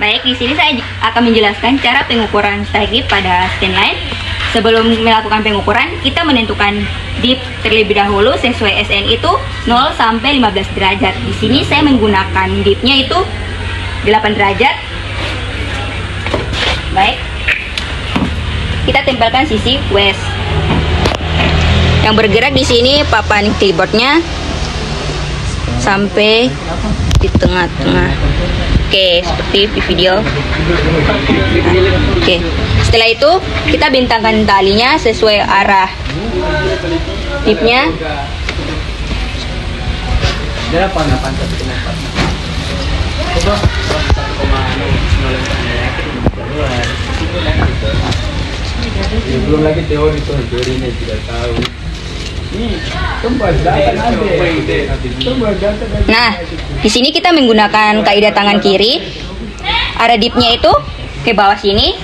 Baik, di sini saya akan menjelaskan cara pengukuran strike dip pada scanline. Sebelum melakukan pengukuran, kita menentukan dip terlebih dahulu sesuai SN itu 0 sampai 15 derajat. Di sini saya menggunakan dipnya itu 8 derajat. Baik. Kita tempelkan sisi west. Yang bergerak di sini papan keyboardnya sampai di tengah-tengah. Oke, seperti di video. Oke, setelah itu kita bentangkan talinya sesuai arah dipnya. Belum lagi teorinya tidak tahu. Nah, di sini kita menggunakan kaidah tangan kiri. Arah dipnya itu ke bawah sini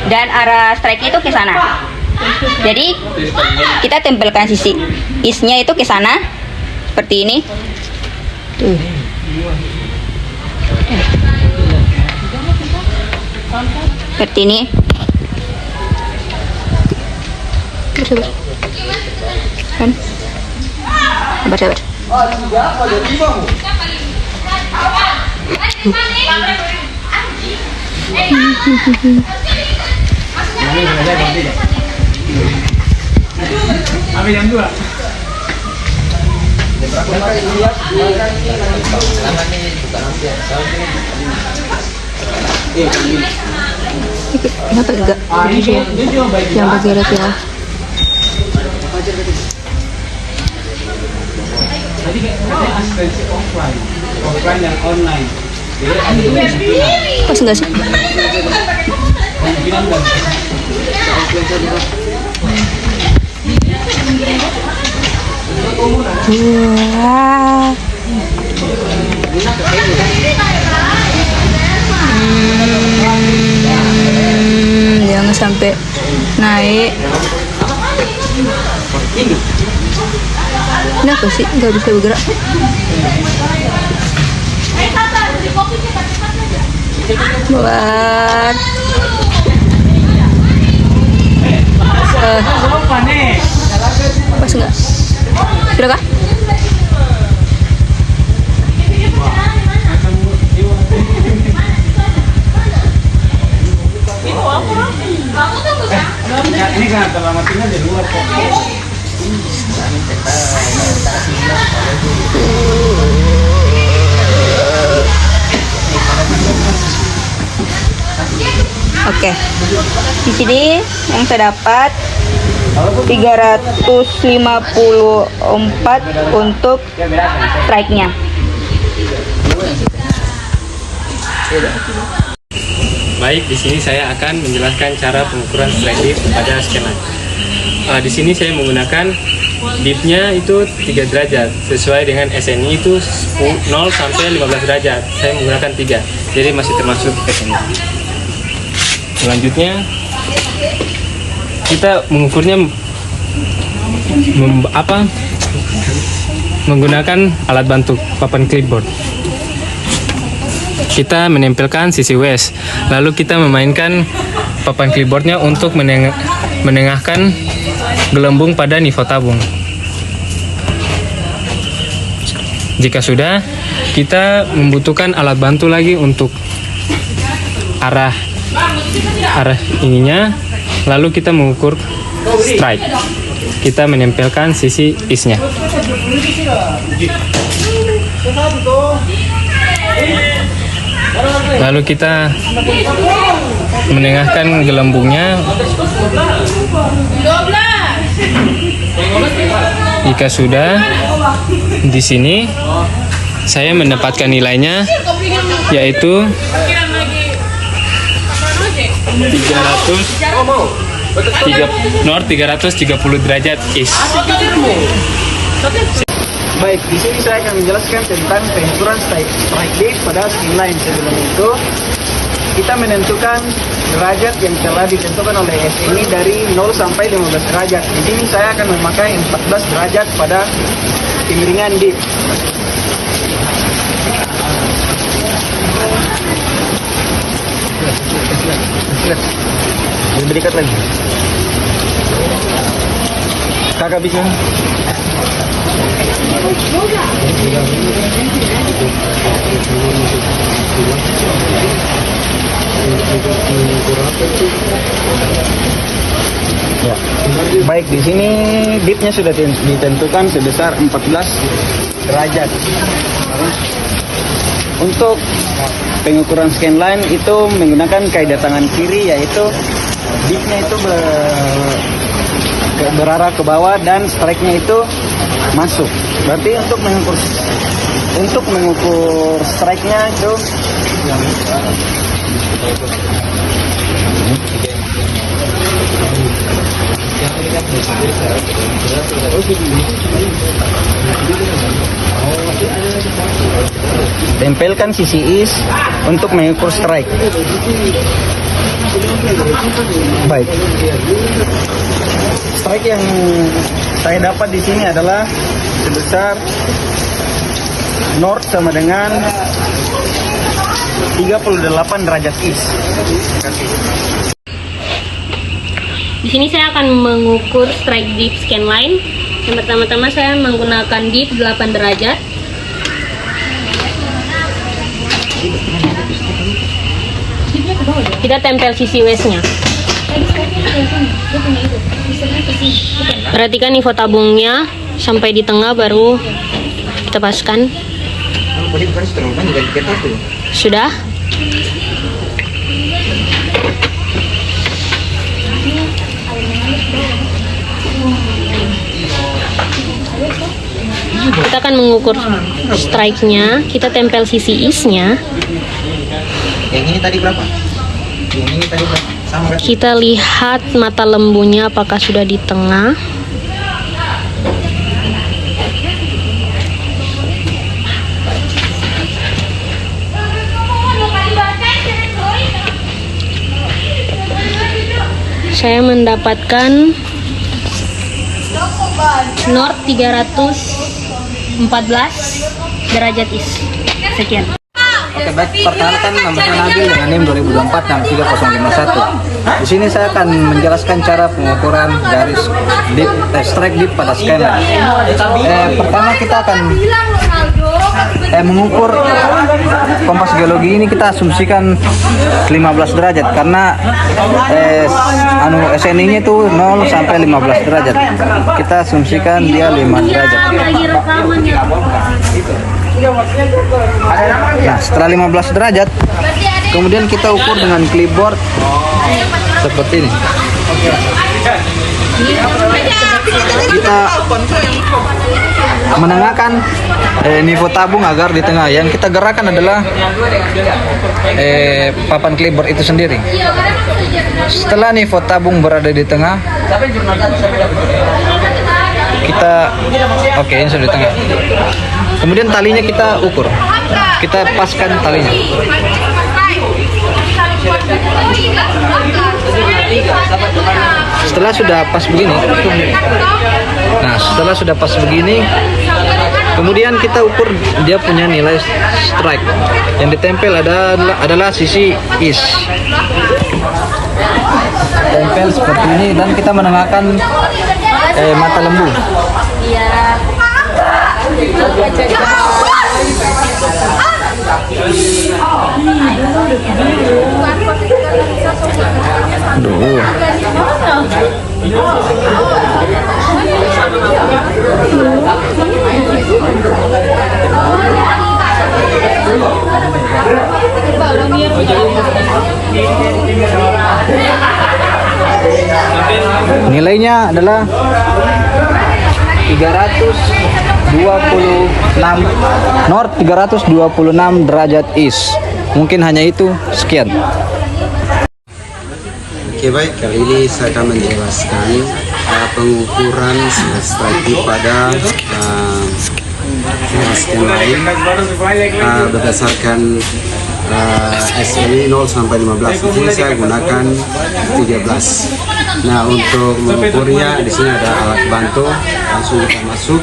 dan arah strike itu ke sana. Jadi kita tempelkan sisi isnya itu ke sana seperti ini. Tuh. Seperti ini. Kan? Sabar. Ambil yang dua. Kenapa enggak? Yang bergerak ya. Tadi katanya asistensi offline dan online. Pas enggak sih? Kemungkinan kan? Wah. Jangan sampai naik. Kenapa sih nggak bisa bergerak? Buat pas nggak? Sudah kah? Ini kan terlamatinya di luar kok. Oke. Di sini yang saya dapat 354 untuk strike-nya. Baik, di sini saya akan menjelaskan cara pengukuran strike dip pada scanline. Di sini saya menggunakan dipnya itu 3 derajat sesuai dengan SNI itu 0 sampai 15 derajat. Saya menggunakan 3, jadi masih termasuk SNI. Selanjutnya kita mengukurnya menggunakan alat bantu papan clipboard. Kita menempelkan sisi west, lalu kita memainkan papan clipboardnya untuk menengahkan gelembung pada nivou tabung. Jika sudah, kita membutuhkan alat bantu lagi untuk arah ininya, lalu kita mengukur strike. Kita menempelkan sisi isnya. Lalu kita menengahkan gelembungnya. Jika sudah, di sini saya mendapatkan nilainya yaitu 330 derajat is. Baik, di sini saya akan menjelaskan tentang pengukuran strike dip pada scanline. Sebelum itu, kita menentukan derajat yang telah ditentukan oleh SNI dari 0 sampai 15 derajat. Di sini saya akan memakai 14 derajat pada kemiringan dip. Lebih dekat lagi. Kakak bisa. Ya. Baik, di sini dipnya sudah ditentukan sebesar 14 derajat. Untuk pengukuran scanline itu menggunakan kaidah tangan kiri, yaitu dipnya itu berarah ke bawah dan strike-nya itu masuk. Berarti untuk mengukur strike-nya itu tempelkan sisi is untuk mengukur strike. Baik. Strike yang saya dapat di sini adalah sebesar north sama dengan 38 derajat is. Di sini saya akan mengukur strike dip scanline. Yang pertama-tama saya menggunakan dip 8 derajat. Kita tempel sisi westnya. Perhatikan info tabungnya sampai di tengah, baru kita paskan. Sudah. Kita akan mengukur strike-nya. Kita tempel sisi is-nya. Yang ini tadi berapa? Yang ini tadi berapa? Sama kan? Kita lihat mata lembunya apakah sudah di tengah. Saya mendapatkan north 314 derajat is. Sekian. Oke, baik, perkenalkan nama saya Nabil dengan NIM 2024-63051. Di sini saya akan menjelaskan cara pengukuran garis dip, strike dip pada scanline. Pertama kita akan mengukur kompas geologi ini, kita asumsikan 15 derajat karena SNI-nya itu 0 sampai 15 derajat. Kita asumsikan dia 5 derajat. Nah, setelah 15 derajat, kemudian kita ukur dengan clipboard seperti ini. Kita menengahkan nivo tabung agar di tengah. Yang kita gerakkan adalah papan clipboard itu sendiri. Setelah nivo tabung berada di tengah, kita ini sudah di tengah. Kemudian talinya kita ukur, kita paskan talinya. Setelah sudah pas begini, kemudian kita ukur dia punya nilai strike. Yang ditempel adalah sisi is. Tempel seperti ini dan kita menengahkan mata lembu. Nilainya adalah 326 north 326 derajat is. Mungkin hanya itu. Sekian. Oke, baik, kali ini saya akan menjelaskan pengukuran strike dip pada scanline berdasarkan SNI 0 sampai 15. Di sini saya gunakan 13. Nah, untuk mengukurnya di sini ada alat bantu, langsung kita masuk.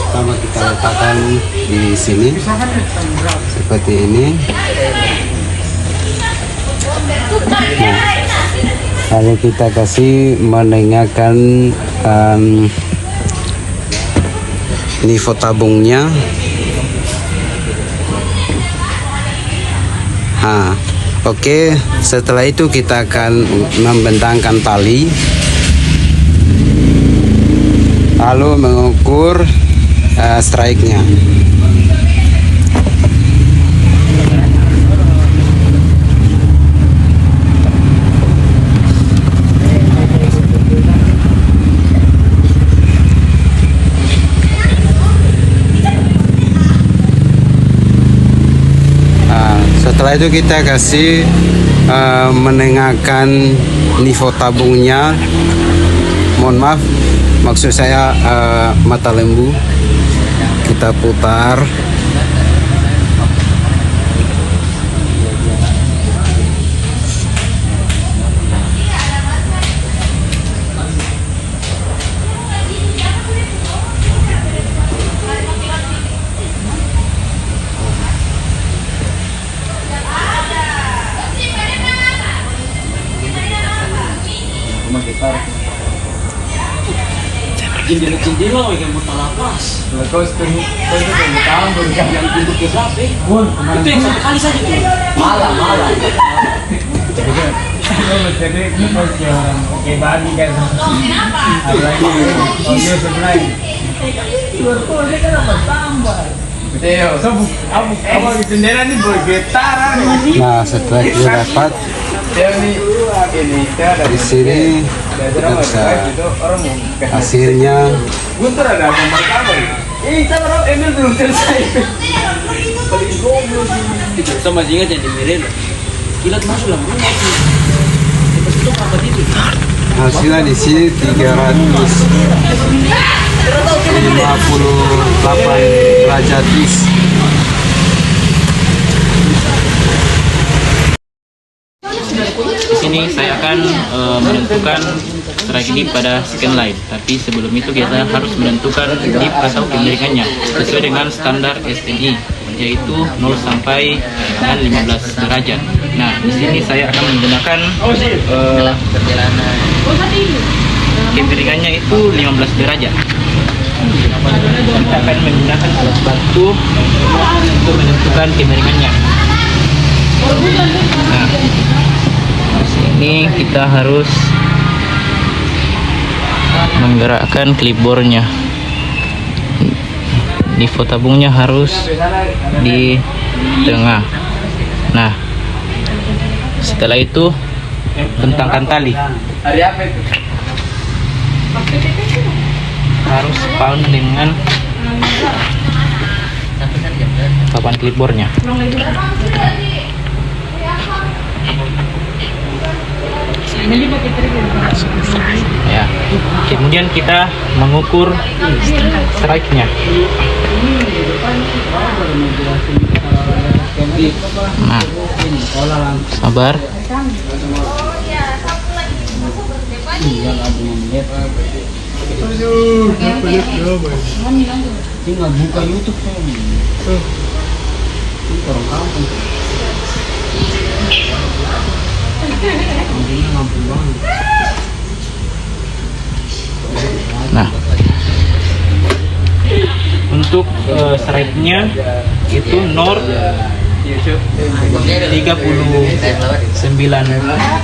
Pertama kita letakkan di sini seperti ini. Nah, lalu kita kasih menengahkan nifo tabungnya. Oke, setelah itu kita akan membentangkan tali, lalu mengukur strike-nya. Setelah itu kita kasih menengahkan nifo tabungnya. Mohon maaf, maksud saya mata lembu. Kita putar. Nah, setelah kita dapat di sini, kita bisa hasilnya. Sama singa jadi mirin. Kilat masuk lah. Hasilnya di sini 358 derajat is. Di sini saya akan menentukan strike dip pada scan line. Tapi sebelum itu kita harus menentukan dip atau kemiringannya sesuai dengan standar SNI, yaitu 0 sampai dengan 15 derajat. Nah, di sini saya akan menggunakan kemiringannya itu 15 derajat. Kita akan menggunakan alat bantu untuk menentukan kemiringannya. Nah, di sini kita harus menggerakkan clipboardnya. Nifo tabungnya harus di tengah. Nah, setelah itu bentangkan tali. Harus pound dengan papan clipboardnya. Ya, kemudian kita mengukur strike-nya. Nah, sabar. Tinggal buka YouTube orang kampung. Nah, untuk strike-nya itu north 39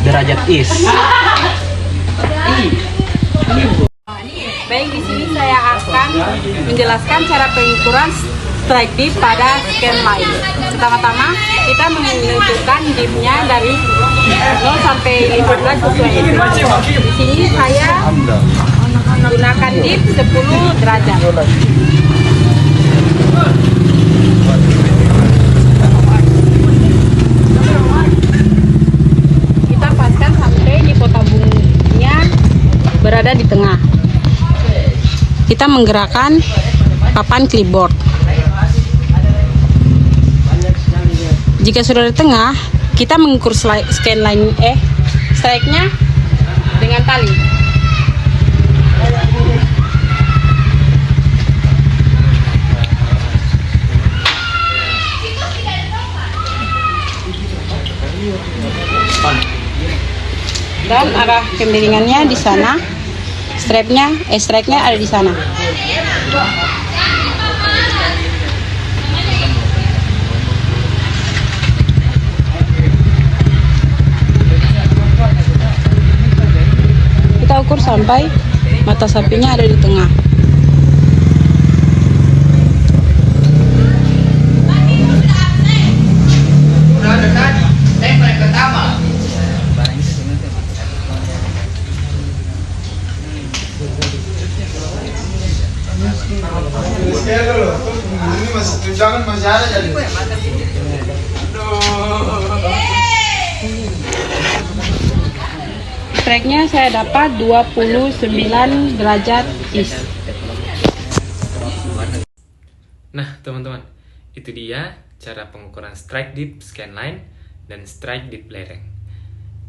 derajat east. Baik, di sini saya akan menjelaskan cara pengukuran strike dip pada scan line. Pertama-tama kita menentukan dipnya dari 0 sampai 15 sesuai SNI. Di sini saya menggunakan dip 10 derajat. Kita paskan sampai nifo tabungnya berada di tengah. Kita menggerakkan papan clipboard. Jika sudah di tengah, kita mengukur strike-nya dengan tali. Dan arah kemiringannya di sana, strike-nya ada di sana. Kita ukur sampai mata sapinya ada di tengah. Strike-nya saya dapat 29 derajat east. Nah, teman-teman, itu dia cara pengukuran strike dip scanline dan strike dip lereng.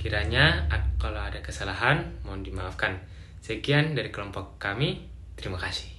Kiranya kalau ada kesalahan, mohon dimaafkan. Sekian dari kelompok kami. Terima kasih.